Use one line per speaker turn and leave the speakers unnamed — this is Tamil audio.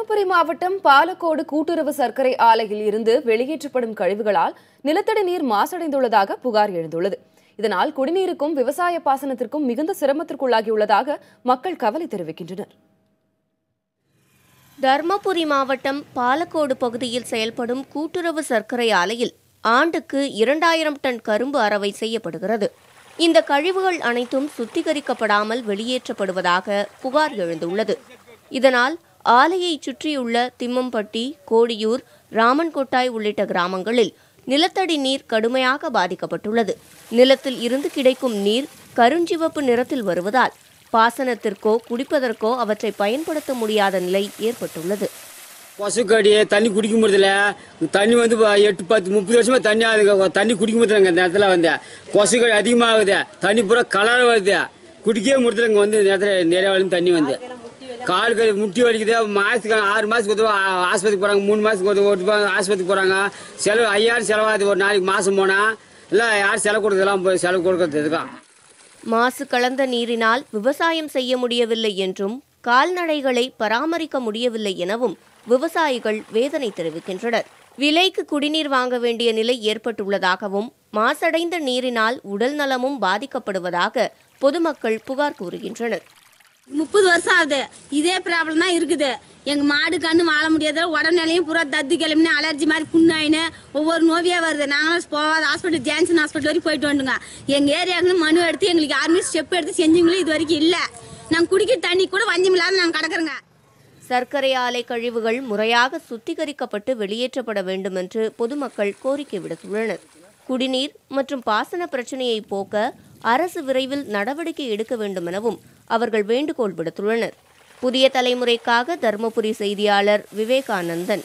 தருமபுரி மாவட்டம் பாலக்கோடு கூட்டுறவு சர்க்கரை ஆலையில் இருந்து வெளியேற்றப்படும் கழிவுகளால் நிலத்தடி நீர் மாசடைந்துள்ளதாக புகார் எழுந்துள்ளது. இதனால் குடிநீருக்கும் விவசாய பாசனத்திற்கும் மிகுந்த சிரமத்திற்குள்ளாகியுள்ளதாக மக்கள் கவலை தெரிவிக்கின்றனர்.
தருமபுரி மாவட்டம் பாலக்கோடு பகுதியில் செயல்படும் கூட்டுறவு சர்க்கரை ஆலையில் ஆண்டுக்கு 2000 டன் கரும்பு அரவை செய்யப்படுகிறது. இந்த கழிவுகள் அனைத்தும் சுத்திகரிக்கப்படாமல் வெளியேற்றப்படுவதாக புகார் எழுந்துள்ளது. இதனால் ஆலையை சுற்றியுள்ள திம்மம்பட்டி, கோடியூர், ராமன்கோட்டாய் உள்ளிட்ட கிராமங்களில் நிலத்தடி நீர் கடுமையாக பாதிக்கப்பட்டுள்ளது. நிலத்தில் இருந்து கிடைக்கும் நீர் கருஞ்சிவப்பு நிறத்தில் வருவதால் பாசனத்திற்கோ குடிப்பதற்கோ அவற்றை பயன்படுத்த முடியாத நிலை ஏற்பட்டுள்ளது.
கொசுக்கடி தண்ணி குடிக்க முடியல. தண்ணி 8, 10, 30 வருஷமா தண்ணி தண்ணி குடிக்க முடியலங்க. இந்த இடத்துல கொசுக்கடி அதிகமாகுது. தண்ணி பூரா கலர் வருது. குடிக்கவே முடியலங்க. நேரத்தில் நிறைய வரைக்கும் தண்ணி காலுக்கு முட்டி வலிக்குது. மாதத்துக்கு 6 மாதத்துக்கு ஆஸ்பத்திரிக்கு போகிறாங்க. 3 மாதத்துக்கு ஒரு ஆஸ்பத்திரிக்கு போகிறாங்க. செலவு 5000 செலவாகுது. ஒரு நாளைக்கு மாதம் போனால் இல்லை யார் செலவு கொடுக்கலாம். செலவு கொடுக்கறது இதுதான்.
மாசு கலந்த நீரினால் விவசாயம் செய்ய முடியவில்லை என்றும் கால்நடைகளை பராமரிக்க முடியவில்லை எனவும் விவசாயிகள் வேதனை தெரிவிக்கின்றனர். விலைக்கு குடிநீர் வாங்க வேண்டிய நிலை ஏற்பட்டுள்ளதாகவும் மாசடைந்த நீரினால் உடல் நலமும் பாதிக்கப்படுவதாக பொதுமக்கள் புகார் கூறுகின்றனர்.
30 வருஷம் ஆகுது. இதே ப்ராப்ளம் தான் இருக்குது. எங்க மாடு கண்ணு வாழ முடியாத உடனேலையும் பூரா தத்து கிளம்பினு அலர்ஜி மாதிரி புண்ணாயின்னு ஒவ்வொரு நோவியா வருது. நாங்களும் போகாத ஹாஸ்பிட்டல் ஜான்சன் ஹாஸ்பிட்டல் வரைக்கும் போயிட்டு வந்துங்க. எங்க ஏரியாவுக்கு மனு எடுத்து எங்களுக்கு யாருமே ஸ்டெப் எடுத்து செஞ்சவங்களும் இது வரைக்கும் இல்லை. நாங்கள் குடிக்கிற தண்ணி கூட வஞ்சமில்லாத நாங்கள் கிடக்குறோங்க.
சர்க்கரை ஆலை கழிவுகள் முறையாக சுத்திகரிக்கப்பட்டு வெளியேற்றப்பட வேண்டும் என்று பொதுமக்கள் கோரிக்கை விடுத்துள்ளனர். குடிநீர் மற்றும் பாசன பிரச்சினையை போக்க அரசு விரைவில் நடவடிக்கை எடுக்க வேண்டும் எனவும் அவர்கள் வேண்டுகோள் விடுத்துள்ளனர். புதிய தலைமுறைக்காக தருமபுரி செய்தியாளர் விவேகானந்தன்.